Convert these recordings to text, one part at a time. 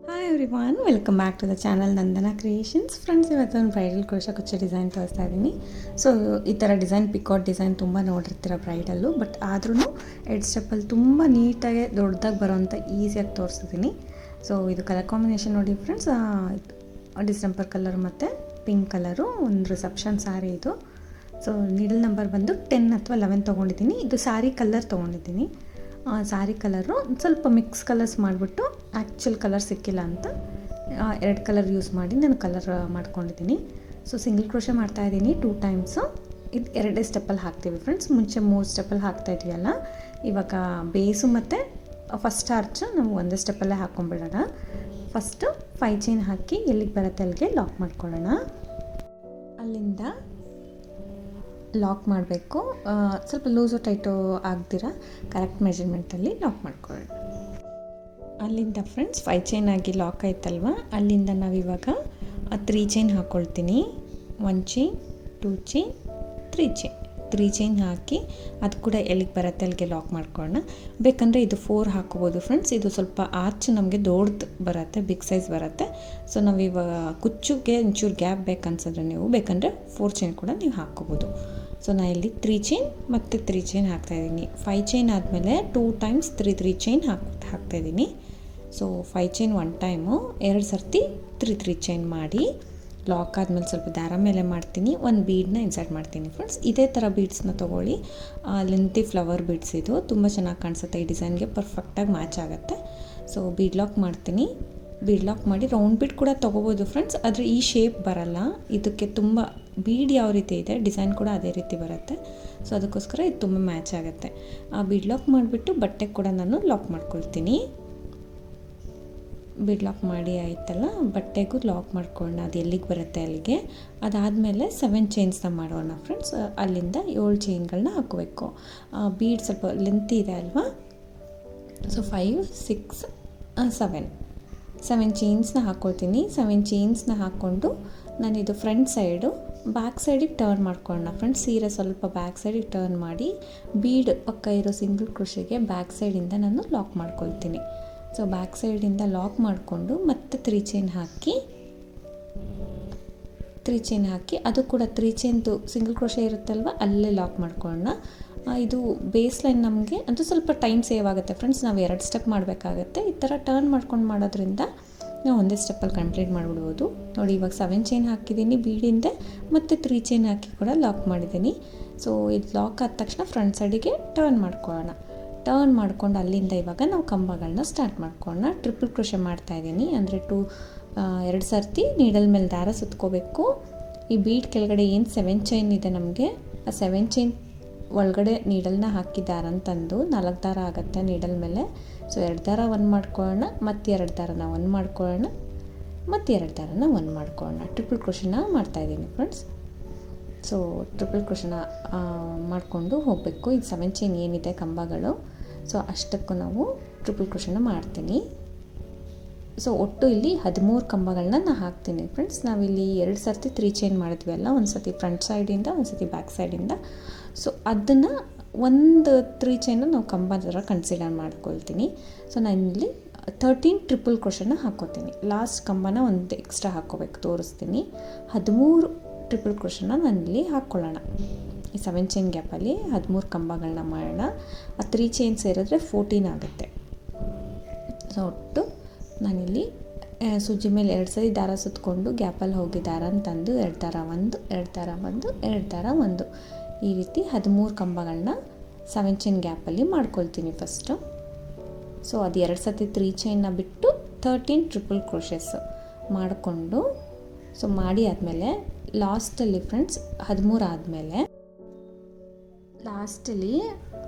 Hi everyone, welcome back to the channel Nandana Creations. Friends, ಇವತ್ತು ಒಂದು bridal crochet ಕುಚ್ಚು design ತೋರಿಸ್ತಾ ಇದ್ದೀನಿ. ಸೊ ಈ ಥರ ಡಿಸೈನ್, ಪಿಕಾಟ್ ಡಿಸೈನ್ ತುಂಬ ನೋಡಿರ್ತೀರ ಬ್ರೈಡಲ್ಲು, ಬಟ್ ಆದ್ರೂ ಎಡ್ ಸ್ಟೆಪ್ಪಲ್ಲಿ ತುಂಬ ನೀಟಾಗಿ ದೊಡ್ಡದಾಗಿ ಬರೋವಂಥ ಈಸಿಯಾಗಿ ತೋರಿಸ್ತಿದ್ದೀನಿ. ಸೊ ಇದು ಕಲರ್ ಕಾಂಬಿನೇಷನ್ ನೋಡಿ ಫ್ರೆಂಡ್ಸ್, ಡಿಸೆಂಬರ್ ಕಲರ್ ಮತ್ತು ಪಿಂಕ್ ಕಲರು, ಒಂದು ರಿಸೆಪ್ಷನ್ ಸ್ಯಾರಿ ಇದು. ಸೊ ನೀಡಲ್ ನಂಬರ್ ಬಂದು 10 ಅಥವಾ 11 ತೊಗೊಂಡಿದ್ದೀನಿ. ಇದು ಸ್ಯಾರಿ ಕಲರ್ ತೊಗೊಂಡಿದ್ದೀನಿ. ಸ್ಯಾರಿ ಕಲರು ಸ್ವಲ್ಪ ಮಿಕ್ಸ್ ಕಲರ್ಸ್ ಮಾಡಿಬಿಟ್ಟು ಆ್ಯಕ್ಚುಲ್ ಕಲರ್ ಸಿಕ್ಕಿಲ್ಲ ಅಂತ 2 ಕಲರ್ ಯೂಸ್ ಮಾಡಿ ನಾನು ಕಲರ್ ಮಾಡ್ಕೊಂಡಿದ್ದೀನಿ. ಸೊ ಸಿಂಗಲ್ ಕ್ರೋಶೆ ಮಾಡ್ತಾಯಿದ್ದೀನಿ 2 ಟೈಮ್ಸು. ಇದು 2 ಸ್ಟೆಪ್ಪಲ್ಲಿ ಹಾಕ್ತೀವಿ ಫ್ರೆಂಡ್ಸ್. ಮುಂಚೆ 3 ಸ್ಟೆಪ್ಪಲ್ಲಿ ಹಾಕ್ತಾಯಿದ್ವಲ್ಲ, ಇವಾಗ ಬೇಸು ಮತ್ತು ಫಸ್ಟ್ ಆರ್ಚ್ ನಾವು ಒಂದೇ ಸ್ಟೆಪ್ಪಲ್ಲೇ ಹಾಕ್ಕೊಂಡ್ಬಿಡೋಣ. ಫಸ್ಟು 5 ಚೈನ್ ಹಾಕಿ ಎಲ್ಲಿಗೆ ಬರುತ್ತೆ ಅಲ್ಲಿಗೆ ಲಾಕ್ ಮಾಡ್ಕೊಳ್ಳೋಣ. ಅಲ್ಲಿಂದ ಲಾಕ್ ಮಾಡಬೇಕು. ಸ್ವಲ್ಪ ಲೂಸು ಟೈಟು ಆಗ್ದಿರ ಕರೆಕ್ಟ್ ಮೆಜರ್ಮೆಂಟಲ್ಲಿ ಲಾಕ್ ಮಾಡ್ಕೊಳ್ಳೋಣ. ಅಲ್ಲಿಂದ ಫ್ರೆಂಡ್ಸ್ 5 ಚೈನ್ ಆಗಿ ಲಾಕ್ ಆಯ್ತಲ್ವ, ಅಲ್ಲಿಂದ ನಾವಿವಾಗ 3 ಚೈನ್ ಹಾಕ್ಕೊಳ್ತೀನಿ. 1 ಚೈನ್, 2 ಚೈನ್, 3 ಚೈನ್ ಹಾಕಿ ಅದು ಕೂಡ ಎಲ್ಲಿಗೆ ಬರುತ್ತೆ ಅಲ್ಲಿಗೆ ಲಾಕ್ ಮಾಡ್ಕೊಳ್ಳೋಣ. ಬೇಕಂದರೆ ಇದು 4 ಹಾಕ್ಕೋಬೋದು ಫ್ರೆಂಡ್ಸ್. ಇದು ಸ್ವಲ್ಪ ಆರ್ಚ್ ನಮಗೆ ದೊಡ್ಡದು ಬರುತ್ತೆ, ಬಿಗ್ ಸೈಜ್ ಬರುತ್ತೆ. ಸೊ ನಾವಿವಾಗ ಕುಚ್ಚುಗೆ ಒಂಚೂರು ಗ್ಯಾಪ್ ಬೇಕನ್ಸಿದ್ರೆ ನೀವು ಬೇಕಂದರೆ 4 ಚೈನ್ ಕೂಡ ನೀವು ಹಾಕ್ಕೋಬೋದು. ಸೊ ನಾನು ಇಲ್ಲಿ 3 ಚೈನ್ ಮತ್ತು 3 ಚೈನ್ ಹಾಕ್ತಾಯಿದ್ದೀನಿ. 5 ಚೈನ್ ಆದಮೇಲೆ 2 ಟೈಮ್ಸ್ 3 ಚೈನ್ ಹಾಕ್ತಾಯಿದ್ದೀನಿ. ಸೊ 5 ಚೈನ್ 1 ಟೈಮು, 2 ಸರ್ತಿ 3 ಚೈನ್ ಮಾಡಿ ಲಾಕ್ ಆದಮೇಲೆ ಸ್ವಲ್ಪ ದಾರ ಮೇಲೆ ಮಾಡ್ತೀನಿ, ಒಂದು ಬೀಡನ್ನ ಇನ್ಸರ್ಟ್ ಮಾಡ್ತೀನಿ ಫ್ರೆಂಡ್ಸ್. ಇದೇ ಥರ ಬೀಡ್ಸ್ನ ತೊಗೊಳ್ಳಿ. ಲೆಂತಿ ಫ್ಲವರ್ ಬೀಡ್ಸ್ ಇದು ತುಂಬ ಚೆನ್ನಾಗಿ ಕಾಣಿಸುತ್ತೆ, ಈ ಡಿಸೈನ್ಗೆ ಪರ್ಫೆಕ್ಟಾಗಿ ಮ್ಯಾಚ್ ಆಗುತ್ತೆ. ಸೊ ಬೀಡ್ ಲಾಕ್ ಮಾಡ್ತೀನಿ. ಬೀಡ್ ಲಾಕ್ ಮಾಡಿ ರೌಂಡ್ ಬೀಡ್ ಕೂಡ ತೊಗೋಬೋದು ಫ್ರೆಂಡ್ಸ್, ಆದರೆ ಈ ಶೇಪ್ ಬರಲ್ಲ ಇದಕ್ಕೆ. ತುಂಬ ಬೀಡ್ ಯಾವ ರೀತಿ ಇದೆ ಡಿಸೈನ್ ಕೂಡ ಅದೇ ರೀತಿ ಬರುತ್ತೆ. ಸೊ ಅದಕ್ಕೋಸ್ಕರ ಇದು ತುಂಬ ಮ್ಯಾಚ್ ಆಗುತ್ತೆ. ಆ ಬೀಡ್ ಲಾಕ್ ಮಾಡಿಬಿಟ್ಟು ಬಟ್ಟೆ ಕೂಡ ನಾನು ಲಾಕ್ ಮಾಡ್ಕೊಳ್ತೀನಿ. ಬೀಡ್ ಲಾಕ್ ಮಾಡಿ ಆಯ್ತಲ್ಲ, ಬಟ್ಟೆಗೂ ಲಾಕ್ ಮಾಡ್ಕೊಳ್ಳೋಣ, ಅದು ಎಲ್ಲಿಗೆ ಬರುತ್ತೆ ಅಲ್ಲಿಗೆ. ಅದಾದಮೇಲೆ 7 ಚೈನ್ಸ್ನ ಮಾಡೋಣ ಫ್ರೆಂಡ್ಸ್. ಅಲ್ಲಿಂದ 7 ಚೈನ್ಗಳನ್ನ ಹಾಕೋಬೇಕು. ಬೀಡ್ ಸ್ವಲ್ಪ ಲೆಂತಿ ಇದೆ ಅಲ್ವಾ. ಸೊ 5, 6, 7 ಚೈನ್ಸ್ನ ಹಾಕ್ಕೊಳ್ತೀನಿ. 7 ಚೈನ್ಸ್ನ ಹಾಕ್ಕೊಂಡು ನಾನಿದು ಫ್ರಂಟ್ ಸೈಡು ಬ್ಯಾಕ್ ಸೈಡಿಗೆ ಟರ್ನ್ ಮಾಡ್ಕೊಳ್ಳೋಣ ಫ್ರೆಂಡ್ಸ್. ಸೀರೆ ಸ್ವಲ್ಪ ಬ್ಯಾಕ್ ಸೈಡಿಗೆ ಟರ್ನ್ ಮಾಡಿ ಬೀಡ್ ಪಕ್ಕ ಇರೋ ಸಿಂಗಲ್ ಕ್ರೋಶೆಗೆ ಬ್ಯಾಕ್ ಸೈಡಿಂದ ನಾನು ಲಾಕ್ ಮಾಡ್ಕೊಳ್ತೀನಿ. ಸೊ ಬ್ಯಾಕ್ ಸೈಡಿಂದ ಲಾಕ್ ಮಾಡಿಕೊಂಡು ಮತ್ತೆ 3 ಚೈನ್ ಹಾಕಿ ಅದು ಕೂಡ 3 ಚೈನ್ದು ಸಿಂಗಲ್ ಕ್ರೋಶೆ ಇರುತ್ತಲ್ವ ಅಲ್ಲೇ ಲಾಕ್ ಮಾಡ್ಕೊಳ್ಳೋಣ. ಇದು ಬೇಸ್ ಲೈನ್ ನಮಗೆ ಅದು ಸ್ವಲ್ಪ ಟೈಮ್ ಸೇವ್ ಆಗುತ್ತೆ ಫ್ರೆಂಡ್ಸ್. ನಾವು 2 ಸ್ಟೆಪ್ ಮಾಡಬೇಕಾಗತ್ತೆ. ಈ ಥರ ಟರ್ನ್ ಮಾಡ್ಕೊಂಡು ಮಾಡೋದ್ರಿಂದ ನಾವು ಒಂದೇ ಸ್ಟೆಪ್ಪಲ್ಲಿ ಕಂಪ್ಲೀಟ್ ಮಾಡಿಬಿಡ್ಬೋದು. ನೋಡಿ ಇವಾಗ 7 ಚೈನ್ ಹಾಕಿದ್ದೀನಿ ಬೀಡಿಂದ, ಮತ್ತು 3 ಚೈನ್ ಹಾಕಿ ಕೂಡ ಲಾಕ್ ಮಾಡಿದ್ದೀನಿ. ಸೊ ಇದು ಲಾಕ್ ಆದ ತಕ್ಷಣ ಫ್ರಂಟ್ ಸೈಡಿಗೆ ಟರ್ನ್ ಮಾಡ್ಕೊಳ್ಳೋಣ. ಟರ್ನ್ ಮಾಡ್ಕೊಂಡು ಅಲ್ಲಿಂದ ಇವಾಗ ನಾವು ಕಂಬಗಳನ್ನ ಸ್ಟಾರ್ಟ್ ಮಾಡ್ಕೊಳ್ಳೋಣ. ಟ್ರಿಪಲ್ ಕ್ರೋಶೆ ಮಾಡ್ತಾಯಿದ್ದೀನಿ, ಅಂದರೆ 2 ಸರ್ತಿ ನೀಡಲ್ ಮೇಲೆ ದಾರ ಸುತ್ಕೋಬೇಕು. ಈ ಬೀಡ್ ಕೆಳಗಡೆ ಏನು 7 ಚೈನ್ ಇದೆ ನಮಗೆ, ಆ 7 ಚೈನ್ ಒಳಗಡೆ ನೀಡಲ್ನ ಹಾಕಿ ದಾರನ ತಂದು 4 ದಾರ ಆಗುತ್ತೆ ನೀಡಲ್ ಮೇಲೆ. ಸೊ 2 ದಾರ 1 ಮಾಡ್ಕೊಳ್ಳೋಣ, ಮತ್ತು 2 ದಾರನ 1 ಮಾಡ್ಕೊಳ್ಳೋಣ, ಮತ್ತು 2 ದಾರನ 1 ಮಾಡ್ಕೊಳ್ಳೋಣ. ಟ್ರಿಪಲ್ ಕ್ರೋಶೆನ ಮಾಡ್ತಾಯಿದ್ದೀನಿ ಫ್ರೆಂಡ್ಸ್. ಸೊ ಟ್ರಿಪಲ್ ಕ್ರೋಶೆನ ಮಾಡಿಕೊಂಡು ಹೋಗಬೇಕು. ಇದು 7 ಚೈನ್ ಏನಿದೆ ಕಂಬಗಳು, ಸೊ ಅಷ್ಟಕ್ಕೂ ನಾವು ಟ್ರಿಪಲ್ ಕ್ರೋಶೆನ ಮಾಡ್ತೀನಿ. ಸೊ ಒಟ್ಟು ಇಲ್ಲಿ 13 ಕಂಬಗಳನ್ನ ನಾನು ಹಾಕ್ತೀನಿ ಫ್ರೆಂಡ್ಸ್. ನಾವಿಲ್ಲಿ 2 ಸರ್ತಿ 3 ಚೈನ್ ಮಾಡಿದ್ವಿ ಅಲ್ಲ, ಒಂದು ಸರ್ತಿ ಫ್ರಂಟ್ ಸೈಡಿಂದ, ಒಂದು ಸರ್ತಿ ಬ್ಯಾಕ್ ಸೈಡಿಂದ. ಸೊ ಅದನ್ನು ಒಂದು 3 ಚೈನ ನಾವು ಕಂಬ ಥರ ಕನ್ಸಿಡರ್ ಮಾಡ್ಕೊಳ್ತೀನಿ. ಸೊ ನಾನಿಲ್ಲಿ 13 ಟ್ರಿಪಲ್ ಕ್ರೋಶೆನ ಹಾಕ್ಕೋತೀನಿ. ಲಾಸ್ಟ್ ಕಂಬನ ಒಂದು ಎಕ್ಸ್ಟ್ರಾ ಹಾಕ್ಕೋಬೇಕು, ತೋರಿಸ್ತೀನಿ. 13 ಟ್ರಿಪಲ್ ಕ್ರೋಶೆನ ನಾನಿಲ್ಲಿ ಹಾಕ್ಕೊಳ್ಳೋಣ. ಈ 7 ಚೈನ್ ಗ್ಯಾಪಲ್ಲಿ 13 ಕಂಬಗಳನ್ನ ಮಾಡೋಣ. ಆ 3 ಚೈನ್ ಸೇರಿದ್ರೆ 14 ಆಗುತ್ತೆ. ಸೊ ಒಟ್ಟು ನಾನಿಲ್ಲಿ ಸೂಜಿ ಮೇಲೆ 2 ಸರಿ ದಾರ ಸುತ್ತಕೊಂಡು ಗ್ಯಾಪಲ್ಲಿ ಹೋಗಿ ದಾರನ ತಂದು 2 ದಾರ 1, 2 ದಾರ 1, 2 ದಾರ 1, ಈ ರೀತಿ 13 ಕಂಬಗಳನ್ನ 7 ಚೈನ್ ಗ್ಯಾಪಲ್ಲಿ ಮಾಡ್ಕೊಳ್ತೀನಿ ಫಸ್ಟು. ಸೊ ಅದು 2 ಸರ್ತಿ 3 ಚೈನ್ನ ಬಿಟ್ಟು 13 ಟ್ರಿಪಲ್ ಕ್ರೋಶೆಸ್ ಮಾಡಿಕೊಂಡು, ಸೊ ಮಾಡಿ ಆದಮೇಲೆ ಲಾಸ್ಟಲ್ಲಿ ಫ್ರೆಂಡ್ಸ್ 13 ಆದಮೇಲೆ ಲಾಸ್ಟಲ್ಲಿ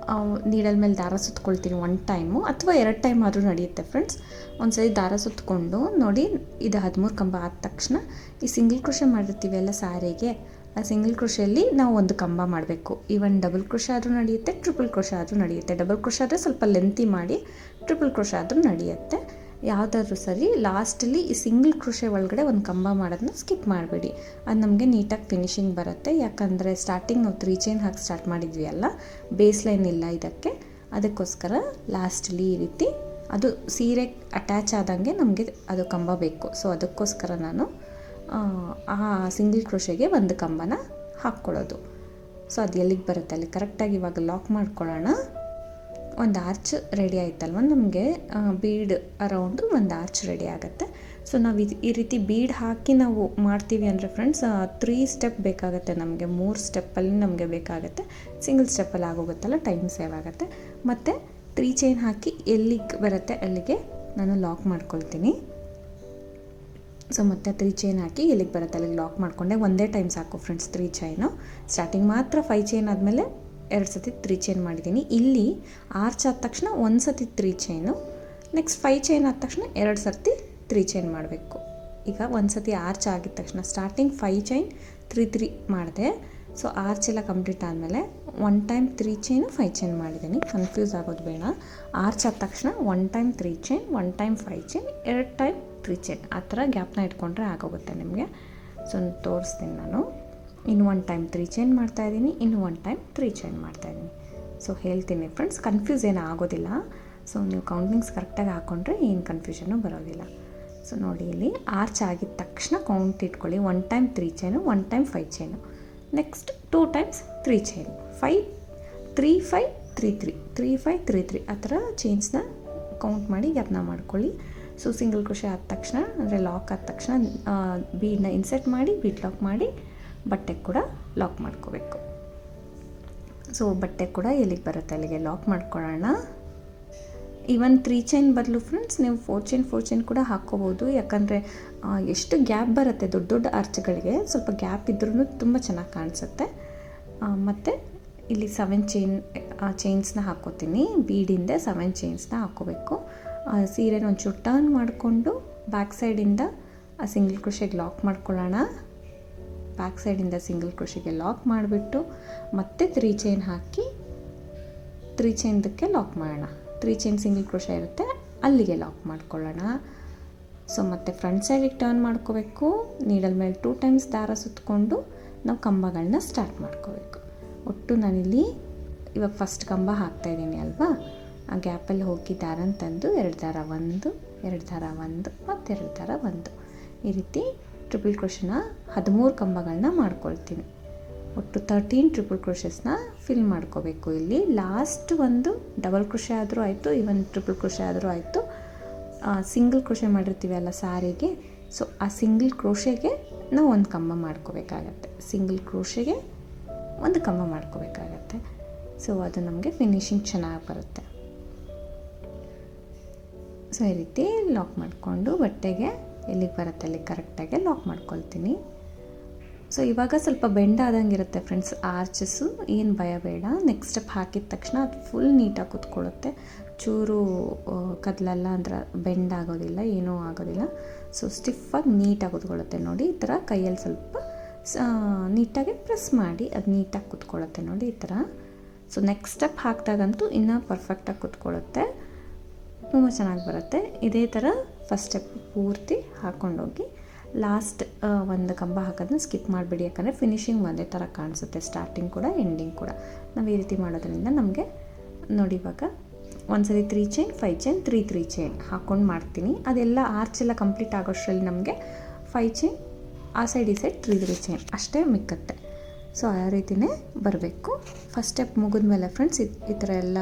ನೀಡಲ್ ಮೇಲೆ ದಾರ ಸುತ್ಕೊಳ್ತೀನಿ 1 ಟೈಮು, ಅಥವಾ 2 ಟೈಮ್ ಆದರೂ ನಡೆಯುತ್ತೆ ಫ್ರೆಂಡ್ಸ್. ಒಂದು ಸರಿ ದಾರ ಸುತ್ತಕೊಂಡು ನೋಡಿ, ಇದು 13 ಕಂಬ ಆದ ತಕ್ಷಣ ಈ ಸಿಂಗಲ್ ಕ್ರೋಶೆ ಮಾಡಿರ್ತೀವಿ ಎಲ್ಲ ಸ್ಯಾರಿಗೆ, ಆ ಸಿಂಗಲ್ ಕ್ರೋಶೆಯಲ್ಲಿ ನಾವು ಒಂದು ಕಂಬ ಮಾಡಬೇಕು. ಈವನ್ ಡಬಲ್ ಕ್ರೋಶೆ ಆದರೂ ನಡೆಯುತ್ತೆ, ಟ್ರಿಪಲ್ ಕ್ರೋಶೆ ಆದರೂ ನಡೆಯುತ್ತೆ. ಡಬಲ್ ಕ್ರೋಶೆ ಆದರೆ ಸ್ವಲ್ಪ ಲೆಂತಿ ಮಾಡಿ, ಟ್ರಿಪಲ್ ಕ್ರೋಶೆ ಆದರೂ ನಡೆಯುತ್ತೆ, ಯಾವುದಾದ್ರೂ ಸರಿ. ಲಾಸ್ಟಲ್ಲಿ ಈ ಸಿಂಗಲ್ ಕ್ರೋಶೆ ಒಳಗಡೆ ಒಂದು ಕಂಬ ಮಾಡೋದನ್ನ ಸ್ಕಿಪ್ ಮಾಡಬೇಡಿ, ಅದು ನಮಗೆ ನೀಟಾಗಿ ಫಿನಿಶಿಂಗ್ ಬರುತ್ತೆ. ಯಾಕಂದರೆ ಸ್ಟಾರ್ಟಿಂಗ್ ನಾವು 3 ಚೈನ್ ಹಾಕಿ ಸ್ಟಾರ್ಟ್ ಮಾಡಿದ್ವಿ ಅಲ್ಲ, ಬೇಸ್ ಲೈನ್ ಇಲ್ಲ ಇದಕ್ಕೆ, ಅದಕ್ಕೋಸ್ಕರ ಲಾಸ್ಟಲ್ಲಿ ಈ ರೀತಿ ಅದು ಸೀರೆ ಅಟ್ಯಾಚ್ ಆದಂಗೆ ನಮಗೆ ಅದು ಕಂಬ ಬೇಕು. ಸೊ ಅದಕ್ಕೋಸ್ಕರ ನಾನು ಆ ಸಿಂಗಲ್ ಕ್ರೋಶೆಗೆ ಒಂದು ಕಂಬನ ಹಾಕ್ಕೊಳ್ಳೋದು. ಸೊ ಅದು ಎಲ್ಲಿಗೆ ಬರುತ್ತೆ ಅಲ್ಲಿ ಕರೆಕ್ಟಾಗಿ ಇವಾಗ ಲಾಕ್ ಮಾಡ್ಕೊಳ್ಳೋಣ. ಒಂದು ಆರ್ಚ್ ರೆಡಿ ಆಯ್ತಲ್ವ, ನಮಗೆ ಬೀಡ್ ಅರೌಂಡು ಒಂದು ಆರ್ಚ್ ರೆಡಿ ಆಗುತ್ತೆ. ಸೊ ನಾವು ಈ ರೀತಿ ಬೀಡ್ ಹಾಕಿ ನಾವು ಮಾಡ್ತೀವಿ ಅಂದರೆ ಫ್ರೆಂಡ್ಸ್ 3 ಸ್ಟೆಪ್ ಬೇಕಾಗುತ್ತೆ ನಮಗೆ. 3 ಸ್ಟೆಪ್ಪಲ್ಲಿ ನಮಗೆ ಬೇಕಾಗುತ್ತೆ. ಸಿಂಗಲ್ ಸ್ಟೆಪ್ಪಲ್ಲಿ ಆಗೋಗುತ್ತಲ್ಲ, ಟೈಮ್ ಸೇವ್ ಆಗುತ್ತೆ. ಮತ್ತು 3 ಚೈನ್ ಹಾಕಿ ಎಲ್ಲಿಗೆ ಬರುತ್ತೆ ಅಲ್ಲಿಗೆ ನಾನು ಲಾಕ್ ಮಾಡ್ಕೊಳ್ತೀನಿ. ಸೊ ಮತ್ತೆ 3 ಚೈನ್ ಹಾಕಿ ಎಲ್ಲಿಗೆ ಬರುತ್ತೆ ಅಲ್ಲಿಗೆ ಲಾಕ್ ಮಾಡಿಕೊಂಡೆ. ಒಂದೇ ಟೈಮ್ ಸಾಕು ಫ್ರೆಂಡ್ಸ್ 3 ಚೈನು. ಸ್ಟಾರ್ಟಿಂಗ್ ಮಾತ್ರ 5 ಚೈನ್ ಆದಮೇಲೆ 2 ಸತಿ 3 ಚೈನ್ ಮಾಡಿದ್ದೀನಿ. ಇಲ್ಲಿ ಆರ್ಚ್ ಆದ ತಕ್ಷಣ 1 ಸತಿ 3 ಚೈನು, ನೆಕ್ಸ್ಟ್ 5 ಚೈನ್ ಆದ ತಕ್ಷಣ 2 ಸರ್ತಿ 3 ಚೈನ್ ಮಾಡಬೇಕು. ಈಗ 1 ಸತಿ ಆರ್ಚ್ ಆಗಿದ ತಕ್ಷಣ ಸ್ಟಾರ್ಟಿಂಗ್ 5 ಚೈನ್ 3 ಮಾಡಿದೆ. ಸೊ ಆರ್ಚ್ ಎಲ್ಲ ಕಂಪ್ಲೀಟ್ ಆದಮೇಲೆ 1 ಟೈಮ್ 3 ಚೈನು 5 ಚೈನ್ ಮಾಡಿದ್ದೀನಿ. ಕನ್ಫ್ಯೂಸ್ ಆಗೋದು ಬೇಡ. ಆರ್ಚ್ ಆದ ತಕ್ಷಣ 1 time 3 chain, 1 time 5 chain, 2 time 3 chain, ಆ ಥರ ಗ್ಯಾಪ್ನ ಇಟ್ಕೊಂಡ್ರೆ ಆಗೋಗುತ್ತೆ ನಿಮಗೆ. ಸೊ ತೋರಿಸ್ತೀನಿ ನಾನು. ಇನ್ನು 1 ಟೈಮ್ 3 ಚೈನ್ ಮಾಡ್ತಾಯಿದ್ದೀನಿ, ಇನ್ನು 1 ಟೈಮ್ 3 ಚೈನ್ ಮಾಡ್ತಾಯಿದ್ದೀನಿ. ಸೊ ಹೇಳ್ತೀನಿ ಫ್ರೆಂಡ್ಸ್, ಕನ್ಫ್ಯೂಸ್ ಏನೂ ಆಗೋದಿಲ್ಲ. ಸೊ ನೀವು ಕೌಂಟಿಂಗ್ಸ್ ಕರೆಕ್ಟಾಗಿ ಹಾಕ್ಕೊಂಡ್ರೆ ಏನು ಕನ್ಫ್ಯೂಷನ್ನು ಬರೋದಿಲ್ಲ. ಸೊ ನೋಡಿ, ಇಲ್ಲಿ ಆರ್ಚ್ ಆಗಿದ ತಕ್ಷಣ ಕೌಂಟ್ ಇಟ್ಕೊಳ್ಳಿ. 1 time 3 chain, 1 time 5 chain, next 2 times 3 chain, 5 3 5 3 3 3 5 3 3 ಆ ಥರ ಚೈನ್ಸ್ನ ಕೌಂಟ್ ಮಾಡಿ ಗ್ಯಾಪ್ನ ಮಾಡ್ಕೊಳ್ಳಿ. ಸೊ ಸಿಂಗಲ್ ಕ್ರೋಶೆ ಆದ ತಕ್ಷಣ, ಅಂದರೆ ಲಾಕ್ ಆದ ತಕ್ಷಣ ಬೀಡನ್ನ ಇನ್ಸರ್ಟ್ ಮಾಡಿ ಬೀಡ್ ಲಾಕ್ ಮಾಡಿ ಬಟ್ಟೆ ಕೂಡ ಲಾಕ್ ಮಾಡ್ಕೋಬೇಕು. ಸೊ ಬಟ್ಟೆ ಕೂಡ ಎಲ್ಲಿಗೆ ಬರುತ್ತೆ ಅಲ್ಲಿಗೆ ಲಾಕ್ ಮಾಡ್ಕೊಳ್ಳೋಣ. ಈವನ್ 3 ಚೈನ್ ಬದಲು ಫ್ರೆಂಡ್ಸ್ ನೀವು 4 ಚೈನ್ ಕೂಡ ಹಾಕ್ಕೋಬೋದು. ಯಾಕಂದರೆ ಎಷ್ಟು ಗ್ಯಾಪ್ ಬರುತ್ತೆ ದೊಡ್ಡ ದೊಡ್ಡ ಆರ್ಚ್ಗಳಿಗೆ, ಸ್ವಲ್ಪ ಗ್ಯಾಪ್ ಇದ್ರೂ ತುಂಬ ಚೆನ್ನಾಗಿ ಕಾಣಿಸುತ್ತೆ. ಮತ್ತು ಇಲ್ಲಿ 7 ಚೈನ್ಸ್ನ ಹಾಕ್ಕೋತೀನಿ. ಬೀಡಿಂದ 7 ಚೈನ್ಸ್ನ ಹಾಕ್ಕೋಬೇಕು. ಸೀರೆನ ಒಂಚೂರು ಟರ್ನ್ ಮಾಡಿಕೊಂಡು ಬ್ಯಾಕ್ ಸೈಡಿಂದ ಆ ಸಿಂಗಲ್ ಕ್ರೋಶೆಗೆ ಲಾಕ್ ಮಾಡ್ಕೊಳ್ಳೋಣ. ಬ್ಯಾಕ್ ಸೈಡಿಂದ ಸಿಂಗಲ್ ಕ್ರೋಶೆಗೆ ಲಾಕ್ ಮಾಡಿಬಿಟ್ಟು ಮತ್ತೆ 3 ಚೈನ್ ಹಾಕಿ 3 ಚೈನ್ದಕ್ಕೆ ಲಾಕ್ ಮಾಡೋಣ. 3 ಚೈನ್ ಸಿಂಗಲ್ ಕ್ರೋಶೆ ಇರುತ್ತೆ ಅಲ್ಲಿಗೆ ಲಾಕ್ ಮಾಡ್ಕೊಳ್ಳೋಣ. ಸೊ ಮತ್ತೆ ಫ್ರಂಟ್ ಸೈಡಿಗೆ ಟರ್ನ್ ಮಾಡ್ಕೋಬೇಕು. ನೀಡಲ್ ಮೇಲೆ 2 ಟೈಮ್ಸ್ ದಾರ ಸುತ್ತಕೊಂಡು ನಾವು ಕಂಬಗಳನ್ನ ಸ್ಟಾರ್ಟ್ ಮಾಡ್ಕೋಬೇಕು. ಒಟ್ಟು ನಾನಿಲ್ಲಿ ಇವಾಗ ಫಸ್ಟ್ ಕಂಬ ಹಾಕ್ತಾಯಿದ್ದೀನಿ ಅಲ್ವಾ, ಆ ಗ್ಯಾಪಲ್ಲಿ ಹೋಗಿ ದಾರನ ತಂದು 2 ದಾರ 1 2 ದಾರ 1 ಮತ್ತು 2 ದಾರ 1 ಈ ರೀತಿ ಟ್ರಿಪಲ್ ಕ್ರೋಶನ 13 ಕಂಬಗಳನ್ನ ಮಾಡ್ಕೊಳ್ತೀನಿ. ಒಟ್ಟು 13 ಟ್ರಿಪಲ್ ಕ್ರೋಶಸ್ನ ಫಿಲ್ ಮಾಡ್ಕೋಬೇಕು. ಇಲ್ಲಿ ಲಾಸ್ಟ್ ಒಂದು ಡಬಲ್ ಕ್ರೋಶೆ ಆದರೂ ಆಯಿತು, ಇವನ್ ಟ್ರಿಪಲ್ ಕ್ರೋಶೆ ಆದರೂ ಆಯಿತು. ಸಿಂಗಲ್ ಕ್ರೋಶೆ ಮಾಡಿರ್ತೀವಿ ಅಲ್ಲ ಸಾರಿಗೆ, ಸೊ ಆ ಸಿಂಗಲ್ ಕ್ರೋಶೆಗೆ ನಾವು ಒಂದು ಕಂಬ ಮಾಡ್ಕೋಬೇಕಾಗತ್ತೆ. ಸಿಂಗಲ್ ಕ್ರೋಶೆಗೆ ಒಂದು ಕಂಬ ಮಾಡ್ಕೋಬೇಕಾಗತ್ತೆ. ಸೊ ಅದು ನಮಗೆ ಫಿನಿಶಿಂಗ್ ಚೆನ್ನಾಗಿ ಬರುತ್ತೆ. ಸೊ ಈ ರೀತಿ ಲಾಕ್ ಮಾಡಿಕೊಂಡು ಬಟ್ಟೆಗೆ ಎಲ್ಲಿಗೆ ಬರುತ್ತೆ ಅಲ್ಲಿ ಕರೆಕ್ಟಾಗಿ ಲಾಕ್ ಮಾಡ್ಕೊಳ್ತೀನಿ. ಸೊ ಇವಾಗ ಸ್ವಲ್ಪ ಬೆಂಡ್ ಆದಂಗೆ ಇರುತ್ತೆ ಫ್ರೆಂಡ್ಸ್ ಆರ್ಚಸ್ಸು, ಏನು ಭಯ ಬೇಡ. ನೆಕ್ಸ್ಟ್ ಸ್ಟೆಪ್ ಹಾಕಿದ ತಕ್ಷಣ ಅದು ಫುಲ್ ನೀಟಾಗಿ ಕೂತ್ಕೊಳ್ಳುತ್ತೆ. ಚೂರು ಕದಲಲ್ಲ ಅಂದ್ರೆ ಬೆಂಡ್ ಆಗೋದಿಲ್ಲ, ಏನೂ ಆಗೋದಿಲ್ಲ. ಸೊ ಸ್ಟಿಫಾಗಿ ನೀಟಾಗಿ ಕೂತ್ಕೊಳ್ಳುತ್ತೆ ನೋಡಿ. ಈ ಥರ ಕೈಯಲ್ಲಿ ಸ್ವಲ್ಪ ನೀಟಾಗಿ ಪ್ರೆಸ್ ಮಾಡಿ ಅದು ನೀಟಾಗಿ ಕೂತ್ಕೊಳ್ಳುತ್ತೆ ನೋಡಿ ಈ ಥರ. ಸೊ ನೆಕ್ಸ್ಟ್ ಸ್ಟೆಪ್ ಹಾಕಿದಾಗಂತೂ ಇನ್ನೂ ಪರ್ಫೆಕ್ಟಾಗಿ ಕೂತ್ಕೊಳ್ಳುತ್ತೆ, ತುಂಬ ಚೆನ್ನಾಗಿ ಬರುತ್ತೆ. ಇದೇ ಥರ ಫಸ್ಟ್ ಸ್ಟೆಪ್ ಪೂರ್ತಿ ಹಾಕ್ಕೊಂಡೋಗಿ ಲಾಸ್ಟ್ ಒಂದು ಕಂಬ ಹಾಕೋದನ್ನ ಸ್ಕಿಪ್ ಮಾಡಿಬಿಡಿ. ಯಾಕಂದರೆ ಫಿನಿಶಿಂಗ್ ಒಂದೇ ಥರ ಕಾಣಿಸುತ್ತೆ, ಸ್ಟಾರ್ಟಿಂಗ್ ಕೂಡ ಎಂಡಿಂಗ್ ಕೂಡ. ನಾವು ಈ ರೀತಿ ಮಾಡೋದ್ರಿಂದ ನಮಗೆ ನೋಡಿ ಇವಾಗ ಒಂದ್ಸರಿ 3 ಚೈನ್ 5 ಚೈನ್ 3 ಚೈನ್ ಹಾಕ್ಕೊಂಡು ಮಾಡ್ತೀನಿ. ಅದೆಲ್ಲ ಆರ್ಚ್ ಎಲ್ಲ ಕಂಪ್ಲೀಟ್ ಆಗೋಷ್ಟರಲ್ಲಿ ನಮಗೆ 5 ಚೈನ್ ಆ ಸೈಡ್ ಈ ಸೈಡ್ 3 ಚೈನ್ ಅಷ್ಟೇ ಮಿಕ್ಕತ್ತೆ. ಸೊ ಆ ರೀತಿಯೇ ಬರಬೇಕು. ಫಸ್ಟ್ ಸ್ಟೆಪ್ ಮುಗಿದ್ಮೇಲೆ ಫ್ರೆಂಡ್ಸ್ ಈ ಥರ ಎಲ್ಲ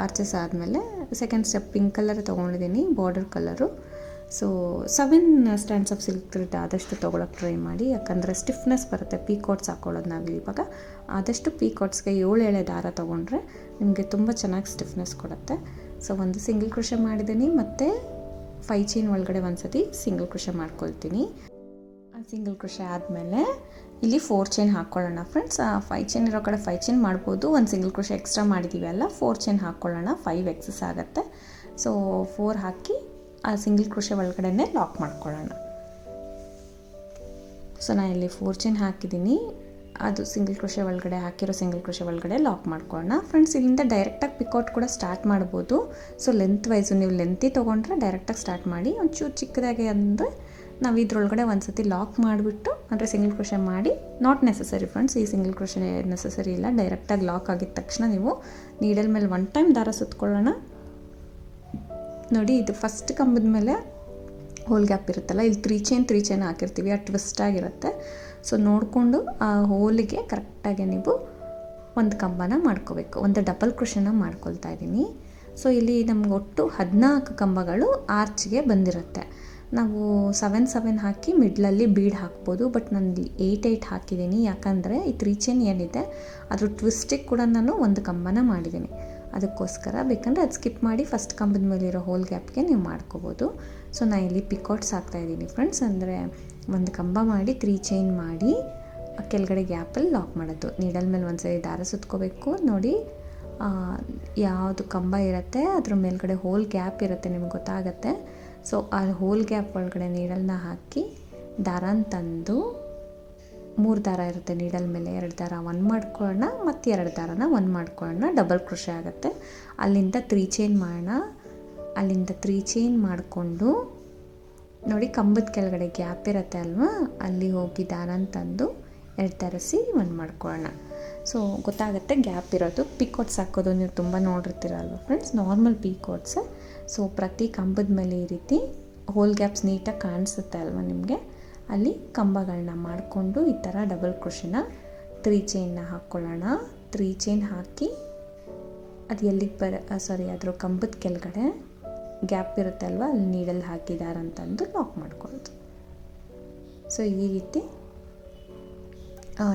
ಆರ್ಚಸ್ ಆದಮೇಲೆ ಸೆಕೆಂಡ್ ಸ್ಟೆಪ್ ಪಿಂಕ್ ಕಲರ್ ತೊಗೊಂಡಿದ್ದೀನಿ, border colour. So 7 stands of silk thread ಆದಷ್ಟು ತೊಗೊಳಕ್ಕೆ ಟ್ರೈ ಮಾಡಿ. ಯಾಕಂದರೆ ಸ್ಟಿಫ್ನೆಸ್ ಬರುತ್ತೆ ಪೀಕಾಟ್ಸ್ ಹಾಕ್ಕೊಳ್ಳೋದು ನಾವು ಇವಾಗ. ಆದಷ್ಟು ಪೀಕಾಟ್ಸ್ಗೆ 7 ಎಳೆ ದಾರ ತೊಗೊಂಡ್ರೆ ನಿಮಗೆ ತುಂಬ ಚೆನ್ನಾಗಿ ಸ್ಟಿಫ್ನೆಸ್ ಕೊಡುತ್ತೆ. ಸೊ ಒಂದು ಸಿಂಗಲ್ ಕ್ರೋಶೆ ಮಾಡಿದ್ದೀನಿ, ಮತ್ತು 5 ಚೈನ್ ಒಳಗಡೆ ಒಂದು ಸತಿ ಸಿಂಗಲ್ ಕ್ರೋಶೆ ಮಾಡ್ಕೊಳ್ತೀನಿ. ಆ ಸಿಂಗಲ್ ಕ್ರೋಶೆ ಆದಮೇಲೆ ಇಲ್ಲಿ 4 ಚೈನ್ ಹಾಕ್ಕೊಳ್ಳೋಣ ಫ್ರೆಂಡ್ಸ್. 5 ಚೈನ್ ಇರೋ ಕಡೆ 5 ಚೈನ್ ಮಾಡ್ಬೋದು. ಒಂದು ಸಿಂಗಲ್ ಕ್ರೋಶೆ ಎಕ್ಸ್ಟ್ರಾ ಮಾಡಿದ್ದೀವಿ ಅಲ್ಲ, 4 ಚೈನ್ ಹಾಕ್ಕೊಳ್ಳೋಣ, 5 ಎಕ್ಸಸ್ ಆಗುತ್ತೆ. ಸೊ 4 ಹಾಕಿ ಆ ಸಿಂಗಲ್ ಕ್ರೋಶೆ ಒಳಗಡೆ ಲಾಕ್ ಮಾಡ್ಕೊಳ್ಳೋಣ. ಸೊ ನಾನು ಇಲ್ಲಿ 4 ಚೈನ್ ಹಾಕಿದ್ದೀನಿ, ಅದು ಸಿಂಗಲ್ ಕ್ರೋಶೆ ಒಳಗಡೆ ಹಾಕಿರೋ ಸಿಂಗಲ್ ಕ್ರೋಶೆ ಒಳಗಡೆ ಲಾಕ್ ಮಾಡ್ಕೊಳ್ಳೋಣ ಫ್ರೆಂಡ್ಸ್. ಇಲ್ಲಿಂದ ಡೈರೆಕ್ಟಾಗಿ ಪಿಕೌಟ್ ಕೂಡ ಸ್ಟಾರ್ಟ್ ಮಾಡ್ಬೋದು. ಸೊ ಲೆಂತ್ ವೈಸು ನೀವು ಲೆಂತಿ ತೊಗೊಂಡ್ರೆ ಡೈರೆಕ್ಟಾಗಿ ಸ್ಟಾರ್ಟ್ ಮಾಡಿ. ಒಂಚೂರು ಚಿಕ್ಕದಾಗಿ ಅಂದರೆ ನಾವು ಇದ್ರೊಳಗಡೆ ಒಂದು ಸತಿ ಲಾಕ್ ಮಾಡಿಬಿಟ್ಟು ಅಂದರೆ ಸಿಂಗಲ್ ಕ್ರೋಶೆ ಮಾಡಿ. ನಾಟ್ ನೆಸಸರಿ ಫ್ರೆಂಡ್ಸ್, ಈ ಸಿಂಗಲ್ ಕ್ರೋಶೆ ನೆಸಸರಿ ಇಲ್ಲ. ಡೈರೆಕ್ಟಾಗಿ ಲಾಕ್ ಆಗಿದ ತಕ್ಷಣ ನೀವು ನೀಡಲ್ ಮೇಲೆ 1 ಟೈಮ್ ದಾರ ಸುತ್ಕೊಳ್ಳೋಣ, ನೋಡಿ ಇದು ಫಸ್ಟ್ ಕಂಬದ ಮೇಲೆ ಹೋಲ್ ಗ್ಯಾಪ್ ಇರುತ್ತಲ್ಲ, ಇಲ್ಲಿ ತ್ರೀ ಚೈನ್ ಹಾಕಿರ್ತೀವಿ, ಆ ಟ್ವಿಸ್ಟ್ ಆಗಿರುತ್ತೆ. ಸೊ ನೋಡಿಕೊಂಡು ಆ ಹೋಲಿಗೆ ಕರೆಕ್ಟಾಗಿ ನೀವು ಒಂದು ಕಂಬನ ಮಾಡ್ಕೋಬೇಕು. ಒಂದು ಡಬಲ್ ಕ್ರೋಶೆನ ಮಾಡ್ಕೊಳ್ತಾ ಇದ್ದೀನಿ. ಸೊ ಇಲ್ಲಿ ನಮ್ಗೆ ಒಟ್ಟು 14 ಕಂಬಗಳು ಆರ್ಚ್ಗೆ ಬಂದಿರುತ್ತೆ. ನಾವು 7 ಹಾಕಿ ಮಿಡ್ಲಲ್ಲಿ ಬೀಡ್ ಹಾಕ್ಬೋದು, ಬಟ್ ನಾನು 8 ಹಾಕಿದ್ದೀನಿ. ಯಾಕಂದರೆ ಈ 3 ಚೈನ್ ಏನಿದೆ ಅದ್ರ ಟ್ವಿಸ್ಟಿಗೆ ಕೂಡ ನಾನು ಒಂದು ಕಂಬನ ಮಾಡಿದ್ದೀನಿ. ಅದಕ್ಕೋಸ್ಕರ ಬೇಕಂದರೆ ಅದು ಸ್ಕಿಪ್ ಮಾಡಿ ಫಸ್ಟ್ ಕಂಬದ ಮೇಲಿರೋ ಹೋಲ್ ಗ್ಯಾಪ್ಗೆ ನೀವು ಮಾಡ್ಕೋಬೋದು. ಸೊ ನಾನು ಇಲ್ಲಿ ಪಿಕಾಟ್ಸ್ ಹಾಕ್ತಾಯಿದ್ದೀನಿ ಫ್ರೆಂಡ್ಸ್. ಅಂದರೆ ಒಂದು ಕಂಬ ಮಾಡಿ 3 ಚೈನ್ ಮಾಡಿ ಕೆಳಗಡೆ ಗ್ಯಾಪಲ್ಲಿ ಲಾಕ್ ಮಾಡೋದು. ನೀಡಲ್ ಮೇಲೆ ಒಂದ್ಸರಿ ದಾರ ಸುತ್ಕೋಬೇಕು. ನೋಡಿ ಯಾವುದು ಕಂಬ ಇರುತ್ತೆ ಅದ್ರ ಮೇಲ್ಗಡೆ ಹೋಲ್ ಗ್ಯಾಪ್ ಇರುತ್ತೆ, ನಿಮ್ಗೆ ಗೊತ್ತಾಗುತ್ತೆ. ಸೊ ಆ ಹೋಲ್ ಗ್ಯಾಪ್ ಒಳಗಡೆ ನೀಡಲ್ನ ಹಾಕಿ ದಾರನ ತಂದು 3 ದಾರ ಇರುತ್ತೆ ನೀಡಲ್ ಮೇಲೆ, 2 ದಾರ 1 ಮಾಡ್ಕೊಳ್ಳೋಣ ಮತ್ತು 2 ದಾರನ 1 ಮಾಡ್ಕೊಳ್ಳೋಣ, ಡಬಲ್ ಕ್ರೋಶೆ ಆಗುತ್ತೆ. ಅಲ್ಲಿಂದ 3 ಚೈನ್ ಮಾಡೋಣ. ಅಲ್ಲಿಂದ 3 ಚೈನ್ ಮಾಡಿಕೊಂಡು ನೋಡಿ ಕಂಬದ ಕೆಳಗಡೆ ಗ್ಯಾಪ್ ಇರುತ್ತೆ ಅಲ್ವಾ, ಅಲ್ಲಿ ಹೋಗಿ ದಾರನ ತಂದು 2 ತರಿಸಿ 1 ಮಾಡ್ಕೊಳ್ಳೋಣ. ಸೊ ಗೊತ್ತಾಗುತ್ತೆ ಗ್ಯಾಪ್ ಇರೋದು. ಪಿಕಾಟ್ಸ್ ಹಾಕೋದು ನೀವು ತುಂಬ ನೋಡಿರ್ತೀರಲ್ವ ಫ್ರೆಂಡ್ಸ್, ನಾರ್ಮಲ್ ಪಿಕಾಟ್ಸ್. ಸೊ ಪ್ರತಿ ಕಂಬದ ಮೇಲೆ ಈ ರೀತಿ ಹೋಲ್ ಗ್ಯಾಪ್ಸ್ ನೀಟಾಗಿ ಕಾಣಿಸುತ್ತೆ ಅಲ್ವ ನಿಮಗೆ. ಅಲ್ಲಿ ಕಂಬಗಳನ್ನ ಮಾಡಿಕೊಂಡು ಈ ಥರ ಡಬಲ್ ಕ್ರೋಶೆನ 3 ಚೈನ್ನ ಹಾಕ್ಕೊಳ್ಳೋಣ. 3 ಚೈನ್ ಹಾಕಿ ಅದು ಎಲ್ಲಿಗೆ ಅದ್ರ ಕಂಬದ ಕೆಳಗಡೆ ಗ್ಯಾಪ್ ಇರುತ್ತೆ ಅಲ್ವ, ಅಲ್ಲಿ ನೀಡಲ್ಲಿ ಹಾಕಿದಾರ ಅಂತಂದು ಲಾಕ್ ಮಾಡ್ಕೊಳ್ಳೋದು. ಸೊ ಈ ರೀತಿ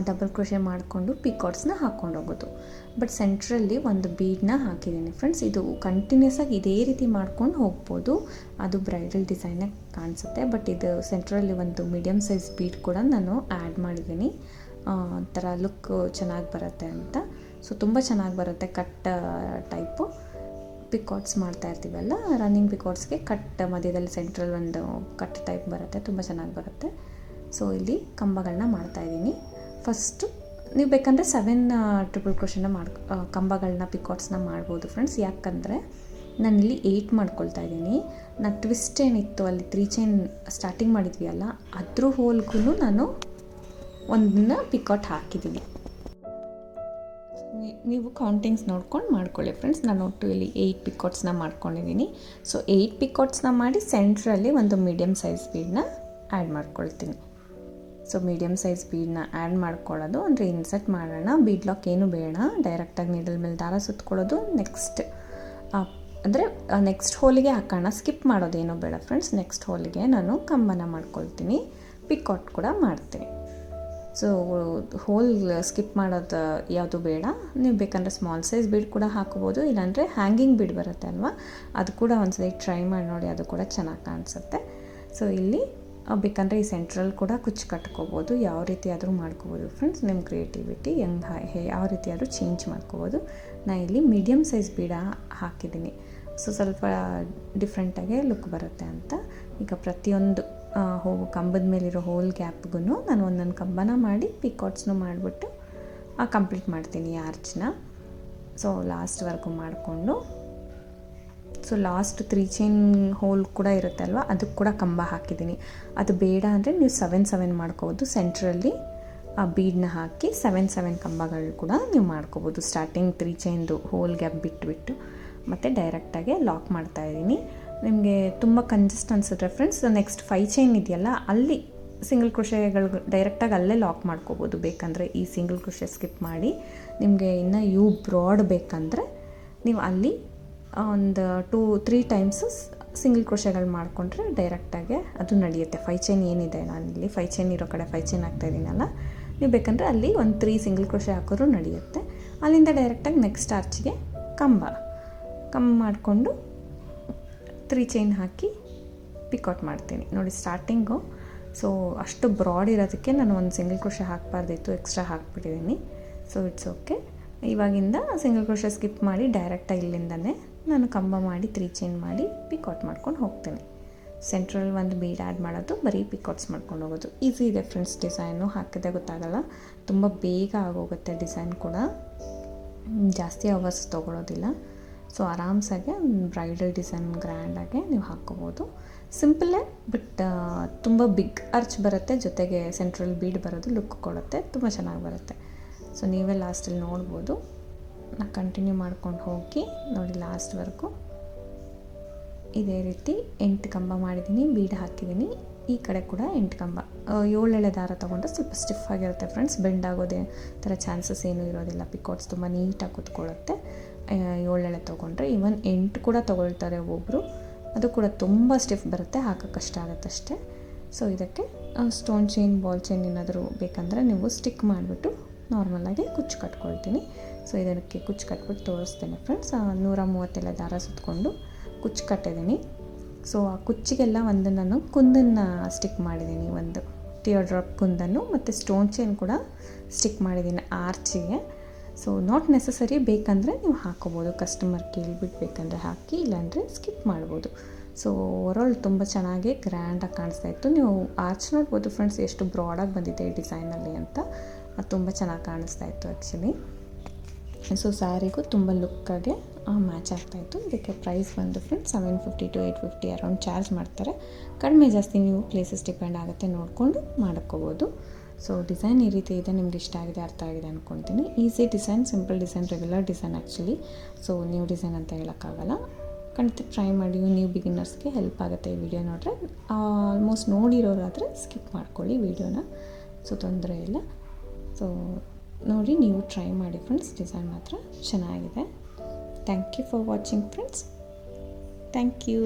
ಡಬಲ್ ಕ್ರೋಶೆ ಮಾಡಿಕೊಂಡು ಪಿಕಾಟ್ಸ್ನ ಹಾಕ್ಕೊಂಡು ಹೋಗೋದು. ಬಟ್ ಸೆಂಟ್ರಲ್ಲಿ ಒಂದು ಬೀಡನ್ನ ಹಾಕಿದ್ದೀನಿ ಫ್ರೆಂಡ್ಸ್. ಇದು ಕಂಟಿನ್ಯೂಸ್ ಆಗಿ ಇದೇ ರೀತಿ ಮಾಡ್ಕೊಂಡು ಹೋಗ್ಬೋದು, ಅದು ಬ್ರೈಡಲ್ ಡಿಸೈನಾಗಿ ಕಾಣಿಸುತ್ತೆ. ಬಟ್ ಇದು ಸೆಂಟ್ರಲ್ಲಿ ಒಂದು ಮೀಡಿಯಮ್ ಸೈಜ್ ಬೀಡ್ ಕೂಡ ನಾನು ಆ್ಯಡ್ ಮಾಡಿದ್ದೀನಿ, ಒಂಥರ ಲುಕ್ ಚೆನ್ನಾಗಿ ಬರುತ್ತೆ ಅಂತ. ಸೊ ತುಂಬ ಚೆನ್ನಾಗಿ ಬರುತ್ತೆ. ಕಟ್ ಟೈಪು ಪಿಕಾಟ್ಸ್ ಮಾಡ್ತಾ ಇರ್ತೀವಲ್ಲ, ರನ್ನಿಂಗ್ ಪಿಕಾಟ್ಸ್ಗೆ ಕಟ್ ಮಧ್ಯದಲ್ಲಿ ಸೆಂಟ್ರಲ್ ಒಂದು ಕಟ್ ಟೈಪ್ ಬರುತ್ತೆ, ತುಂಬ ಚೆನ್ನಾಗಿ ಬರುತ್ತೆ. ಸೊ ಇಲ್ಲಿ ಕಂಬಗಳನ್ನ ಮಾಡ್ತಾಯಿದ್ದೀನಿ. ಫಸ್ಟು ನೀವು ಬೇಕಂದರೆ 7 ಟ್ರಿಪಲ್ ಕ್ರೋಶೆನ ಕಂಬಗಳನ್ನ ಪಿಕಾಟ್ಸ್ನ ಮಾಡ್ಬೋದು ಫ್ರೆಂಡ್ಸ್. ಯಾಕಂದರೆ ನಾನಿಲ್ಲಿ 8 ಮಾಡ್ಕೊಳ್ತಾ ಇದ್ದೀನಿ. ನಾನು ಟ್ವಿಸ್ಟ್ ಏನಿತ್ತು ಅಲ್ಲಿ 3 ಚೈನ್ ಸ್ಟಾರ್ಟಿಂಗ್ ಮಾಡಿದ್ವಿ ಅಲ್ಲ, ಅದ್ರ ಹೋಲ್ಗೂ ನಾನು ಒಂದನ್ನ ಪಿಕಾಟ್ ಹಾಕಿದ್ದೀನಿ. ನೀವು ಕೌಂಟಿಂಗ್ಸ್ ನೋಡ್ಕೊಂಡು ಮಾಡ್ಕೊಳ್ಳಿ ಫ್ರೆಂಡ್ಸ್. ನಾನು ಒಟ್ಟು ಇಲ್ಲಿ 8 ಪಿಕಾಟ್ಸ್ನ ಮಾಡ್ಕೊಂಡಿದ್ದೀನಿ. ಸೊ 8 ಪಿಕಾಟ್ಸ್ನ ಮಾಡಿ ಸೆಂಟ್ರಲ್ಲಿ ಒಂದು ಮೀಡಿಯಮ್ ಸೈಜ್ ಬೀಡನ್ನ ಆ್ಯಡ್ ಮಾಡ್ಕೊಳ್ತೀನಿ. ಸೊ ಮೀಡಿಯಮ್ ಸೈಜ್ ಬೀಡನ್ನ ಆ್ಯಡ್ ಮಾಡ್ಕೊಳ್ಳೋದು, ಅಂದರೆ ಇನ್ಸರ್ಟ್ ಮಾಡೋಣ. ಬೀಡ್ ಲಾಕ್ ಏನು ಬೇಡ, ಡೈರೆಕ್ಟಾಗಿ ನೀಡಲ್ ಮೇಲೆ ದಾರ ಸುತ್ಕೊಳ್ಳೋದು. ನೆಕ್ಸ್ಟ್ ಹೋಲಿಗೆ ಹಾಕೋಣ, ಸ್ಕಿಪ್ ಮಾಡೋದೇನು ಬೇಡ ಫ್ರೆಂಡ್ಸ್. ನೆಕ್ಸ್ಟ್ ಹೋಲಿಗೆ ನಾನು ಕಂಬನ ಮಾಡ್ಕೊಳ್ತೀನಿ, ಪಿಕಾಟ್ ಕೂಡ ಮಾಡ್ತೀನಿ. ಸೊ ಹೋಲ್ ಸ್ಕಿಪ್ ಮಾಡೋದು ಯಾವುದು ಬೇಡ. ನೀವು ಬೇಕಂದರೆ ಸ್ಮಾಲ್ ಸೈಜ್ ಬೀಡ್ ಕೂಡ ಹಾಕೋಬೋದು, ಇಲ್ಲಾಂದರೆ ಹ್ಯಾಂಗಿಂಗ್ ಬೀಡ್ ಬರುತ್ತೆ ಅಲ್ವಾ, ಅದು ಕೂಡ ಒಂದ್ಸರಿ ಟ್ರೈ ಮಾಡಿ ನೋಡಿ, ಅದು ಕೂಡ ಚೆನ್ನಾಗಿ ಕಾಣಿಸುತ್ತೆ. ಸೊ ಇಲ್ಲಿ ಬೇಕಂದರೆ ಈ ಸೆಂಟ್ರಲ್ ಕೂಡ ಕುಚ್ಚು ಕಟ್ಕೋಬೋದು, ಯಾವ ರೀತಿ ಆದರೂ ಮಾಡ್ಕೋಬೋದು ಫ್ರೆಂಡ್ಸ್. ನಿಮ್ಮ ಕ್ರಿಯೇಟಿವಿಟಿ ಯಾವ ರೀತಿ ಆದರೂ ಚೇಂಜ್ ಮಾಡ್ಕೋಬೋದು. ನಾನು ಇಲ್ಲಿ ಮೀಡಿಯಮ್ ಸೈಜ್ ಬೀಡ ಹಾಕಿದ್ದೀನಿ, ಸೊ ಸ್ವಲ್ಪ ಡಿಫ್ರೆಂಟಾಗೆ ಲುಕ್ ಬರುತ್ತೆ ಅಂತ. ಈಗ ಪ್ರತಿಯೊಂದು ಕಂಬದ ಮೇಲಿರೋ ಹೋಲ್ ಗ್ಯಾಪ್ಗೂ ನಾನು ಒಂದೊಂದು ಕಂಬನ ಮಾಡಿ ಪಿಕಾಟ್ಸ್ನು ಮಾಡಿಬಿಟ್ಟು ಕಂಪ್ಲೀಟ್ ಮಾಡ್ತೀನಿ ಆರ್ಚ್ನ. ಸೊ ಲಾಸ್ಟ್ವರೆಗೂ ಮಾಡಿಕೊಂಡು, ಸೊ ಲಾಸ್ಟ್ 3 ಚೈನ್ ಹೋಲ್ ಕೂಡ ಇರುತ್ತೆ ಅಲ್ವ, ಅದಕ್ಕೆ ಕೂಡ ಕಂಬ ಹಾಕಿದ್ದೀನಿ. ಅದು ಬೇಡ ಅಂದರೆ ನೀವು 7 ಮಾಡ್ಕೋಬೋದು. ಸೆಂಟ್ರಲ್ಲಿ ಆ ಬೀಡನ್ನ ಹಾಕಿ 7 ಕಂಬಗಳು ಕೂಡ ನೀವು ಮಾಡ್ಕೋಬೋದು. ಸ್ಟಾರ್ಟಿಂಗ್ 3 ಚೈನ್ದು ಹೋಲ್ ಗ್ಯಾಪ್ ಬಿಟ್ಟು ಮತ್ತು ಡೈರೆಕ್ಟಾಗಿ ಲಾಕ್ ಮಾಡ್ತಾಯಿದ್ದೀನಿ. ನಿಮಗೆ ತುಂಬ ಕಂಜೆಸ್ಟ್ ಅನಿಸಿದ್ರೆ ಫ್ರೆಂಡ್ಸ್, ನೆಕ್ಸ್ಟ್ 5 ಚೈನ್ ಇದೆಯಲ್ಲ, ಅಲ್ಲಿ ಸಿಂಗಲ್ ಕ್ರೋಶೆಗಳು ಡೈರೆಕ್ಟಾಗಿ ಅಲ್ಲೇ ಲಾಕ್ ಮಾಡ್ಕೋಬೋದು. ಬೇಕಂದರೆ ಈ ಸಿಂಗಲ್ ಕ್ರೋಶೆ ಸ್ಕಿಪ್ ಮಾಡಿ ನಿಮಗೆ ಇನ್ನೂ ಬ್ರಾಡ್ ಬೇಕಂದರೆ ನೀವು ಅಲ್ಲಿ ಒಂದು 2-3 ಟೈಮ್ಸು ಸಿಂಗಲ್ ಕ್ರೋಶೆಗಳು ಮಾಡಿಕೊಂಡ್ರೆ ಡೈರೆಕ್ಟಾಗಿ ಅದು ನಡೆಯುತ್ತೆ. 5 ಚೈನ್ ಏನಿದೆ, ನಾನಿಲ್ಲಿ 5 ಚೈನ್ ಇರೋ ಕಡೆ 5 ಚೈನ್ ಹಾಕ್ತಾಯಿದ್ದೀನಲ್ಲ, ನೀವು ಬೇಕಂದರೆ ಅಲ್ಲಿ ಒಂದು 3 ಸಿಂಗಲ್ ಕ್ರೋಶೆ ಹಾಕೋರು ನಡೆಯುತ್ತೆ. ಅಲ್ಲಿಂದ ಡೈರೆಕ್ಟಾಗಿ ನೆಕ್ಸ್ಟ್ ಆರ್ಚ್ಗೆ ಕಂಬ ಮಾಡಿಕೊಂಡು 3 ಚೈನ್ ಹಾಕಿ ಪಿಕಾಟ್ ಮಾಡ್ತೀನಿ ನೋಡಿ ಸ್ಟಾರ್ಟಿಂಗು. ಸೊ ಅಷ್ಟು ಬ್ರಾಡ್ ಇರೋದಕ್ಕೆ ನಾನು ಒಂದು ಸಿಂಗಲ್ ಕ್ರೋಶೆ ಹಾಕಬಾರ್ದಿತ್ತು, ಎಕ್ಸ್ಟ್ರಾ ಹಾಕ್ಬಿಟ್ಟಿದ್ದೀನಿ. So it's okay. ಇವಾಗಿಂದ ಸಿಂಗಲ್ ಕ್ರೋಶೆ ಸ್ಕಿಪ್ ಮಾಡಿ ಡೈರೆಕ್ಟಾಗಿ ಇಲ್ಲಿಂದನೇ ನಾನು ಕಂಬ ಮಾಡಿ 3 ಚೈನ್ ಮಾಡಿ ಪಿಕಾಟ್ ಮಾಡ್ಕೊಂಡು ಹೋಗ್ತೀನಿ. ಸೆಂಟ್ರಲ್ ಒಂದು ಬೀಡ್ ಆ್ಯಡ್ ಮಾಡೋದು, ಬರೀ ಪಿಕಾಟ್ಸ್ ಮಾಡ್ಕೊಂಡು ಹೋಗೋದು. ಈಸಿ ಇದೆ ಫ್ರೆಂಡ್ಸ್. ಡಿಸೈನು ಹಾಕಿದೆ ಗೊತ್ತಾಗಲ್ಲ, ತುಂಬ ಬೇಗ ಆಗೋಗುತ್ತೆ. ಡಿಸೈನ್ ಕೂಡ ಜಾಸ್ತಿ ಅವರ್ಸ್ ತೊಗೊಳೋದಿಲ್ಲ. ಸೊ ಆರಾಮ್ಸಾಗೆ ಬ್ರೈಡಲ್ ಡಿಸೈನ್ ಗ್ರ್ಯಾಂಡಾಗೆ ನೀವು ಹಾಕ್ಕೋಬೋದು. ಸಿಂಪಲ್ಲೇ ಬಟ್ ತುಂಬ ಬಿಗ್ ಆರ್ಚ್ ಬರುತ್ತೆ, ಜೊತೆಗೆ ಸೆಂಟ್ರಲ್ ಬೀಡ್ ಬರೋದು ಲುಕ್ ಕೊಡುತ್ತೆ, ತುಂಬ ಚೆನ್ನಾಗಿ ಬರುತ್ತೆ. ಸೊ ನೀವೇ ಲಾಸ್ಟಲ್ಲಿ ನೋಡ್ಬೋದು. ನಾನು ಕಂಟಿನ್ಯೂ ಮಾಡ್ಕೊಂಡು ಹೋಗಿ ನೋಡಿ ಲಾಸ್ಟ್ವರೆಗೂ ಇದೇ ರೀತಿ 8 ಕಂಬ ಮಾಡಿದ್ದೀನಿ, ಬೀಡ್ ಹಾಕಿದ್ದೀನಿ. ಈ ಕಡೆ ಕೂಡ 8 ಕಂಬ. 7 ಎಳೆ ದಾರ ತೊಗೊಂಡ್ರೆ ಸ್ವಲ್ಪ ಸ್ಟಿಫ್ ಆಗಿರುತ್ತೆ ಫ್ರೆಂಡ್ಸ್, ಬೆಂಡ್ ಆಗೋದೇ ಥರ ಚಾನ್ಸಸ್ ಏನೂ ಇರೋದಿಲ್ಲ. ಪಿಕಾಟ್ಸ್ ತುಂಬ ನೀಟಾಗಿ ಕೂತ್ಕೊಳ್ಳುತ್ತೆ 7 ಎಳೆ ತೊಗೊಂಡ್ರೆ. ಈವನ್ 8 ಕೂಡ ತೊಗೊಳ್ತಾರೆ ಒಬ್ಬೊಬ್ಬರು, ಅದು ಕೂಡ ತುಂಬ ಸ್ಟಿಫ್ ಬರುತ್ತೆ, ಹಾಕೋಕ್ಕೆ ಕಷ್ಟ ಆಗುತ್ತೆ ಅಷ್ಟೇ. ಸೊ ಇದಕ್ಕೆ ಸ್ಟೋನ್ ಚೈನ್, ಬಾಲ್ ಚೈನ್ ಏನಾದರೂ ಬೇಕಂದರೆ ನೀವು ಸ್ಟಿಕ್ ಮಾಡಿಬಿಟ್ಟು ನಾರ್ಮಲಾಗಿ ಕುಚ್ಚು ಕಟ್ಕೊಳ್ತೀನಿ. ಸೊ ಇದಕ್ಕೆ ಕುಚ್ಚು ಕಟ್ಬಿಟ್ಟು ತೋರಿಸ್ತೇನೆ ಫ್ರೆಂಡ್ಸ್. 130 ಎಳೆ ದಾರ ಸುತ್ತಕೊಂಡು ಕುಚ್ಚು ಕಟ್ಟಿದ್ದೀನಿ. ಸೊ ಆ ಕುಚ್ಚಿಗೆಲ್ಲ ಒಂದು ನಾನು ಕುಂದನ್ನು ಸ್ಟಿಕ್ ಮಾಡಿದ್ದೀನಿ, ಒಂದು ಟಿಯರ್ ಡ್ರಾಪ್ ಕುಂದನ್ನು, ಮತ್ತು ಸ್ಟೋನ್ ಚೈನ್ ಕೂಡ ಸ್ಟಿಕ್ ಮಾಡಿದ್ದೀನಿ ಆರ್ಚಿಗೆ. ಸೊ ನಾಟ್ ನೆಸಸರಿ, ಬೇಕಂದರೆ ನೀವು ಹಾಕೋಬೋದು, ಕಸ್ಟಮರ್ ಕೇಳಿಬಿಟ್ಟು ಬೇಕಂದರೆ ಹಾಕಿ, ಇಲ್ಲಾಂದರೆ ಸ್ಕಿಪ್ ಮಾಡ್ಬೋದು. ಸೊ ಓವರಾಲ್ ತುಂಬ ಚೆನ್ನಾಗಿ ಗ್ರ್ಯಾಂಡಾಗಿ ಕಾಣಿಸ್ತಾಯಿತ್ತು. ನೀವು ಆರ್ಚ್ ನೋಡ್ಬೋದು ಫ್ರೆಂಡ್ಸ್, ಎಷ್ಟು ಬ್ರಾಡಾಗಿ ಬಂದಿದೆ ಈ ಡಿಸೈನಲ್ಲಿ ಅಂತ. ಅದು ತುಂಬ ಚೆನ್ನಾಗಿ ಕಾಣಿಸ್ತಾಯಿತ್ತು ಆ್ಯಕ್ಚುಲಿ. ಸೊ ಸ್ಯಾರಿಗೂ ತುಂಬ ಲುಕ್ಕಾಗೆ ಮ್ಯಾಚ್ ಆಗ್ತಾಯಿತ್ತು. ಇದಕ್ಕೆ ಪ್ರೈಸ್ ಬಂದು ಫ್ರೆಂಡ್ಸ್ 750 to 850 ಅರೌಂಡ್ ಚಾರ್ಜ್ ಮಾಡ್ತಾರೆ. ಕಡಿಮೆ ಜಾಸ್ತಿ ನೀವು ಪ್ಲೇಸಸ್ ಡಿಪೆಂಡ್ ಆಗುತ್ತೆ, ನೋಡಿಕೊಂಡು ಮಾಡ್ಕೋಬೋದು. ಸೊ ಡಿಸೈನ್ ಈ ರೀತಿ ಇದೆ, ನಿಮ್ಗೆ ಇಷ್ಟ ಆಗಿದೆ, ಅರ್ಥ ಆಗಿದೆ ಅಂದ್ಕೊಳ್ತೀನಿ. Easy design, simple design, regular design actually. So new design ಅಂತ ಹೇಳೋಕ್ಕಾಗಲ್ಲ. ಖಂಡಿತ ಟ್ರೈ ಮಾಡಿ, ನ್ಯೂ ಬಿಗಿನರ್ಸ್ಗೆ ಹೆಲ್ಪ್ ಆಗುತ್ತೆ ಈ ವಿಡಿಯೋ ನೋಡಿದ್ರೆ. ಆಲ್ಮೋಸ್ಟ್ ನೋಡಿರೋರಾದರೆ ಸ್ಕಿಪ್ ಮಾಡ್ಕೊಳ್ಳಿ ವಿಡಿಯೋನ, ಸೊ ತೊಂದರೆ ಇಲ್ಲ. ಸೊ ನೋಡಿ, ನೀವು ಟ್ರೈ ಮಾಡಿ ಫ್ರೆಂಡ್ಸ್, ಡಿಸೈನ್ ಮಾತ್ರ ಚೆನ್ನಾಗಿದೆ. Thank you for watching friends. Thank you.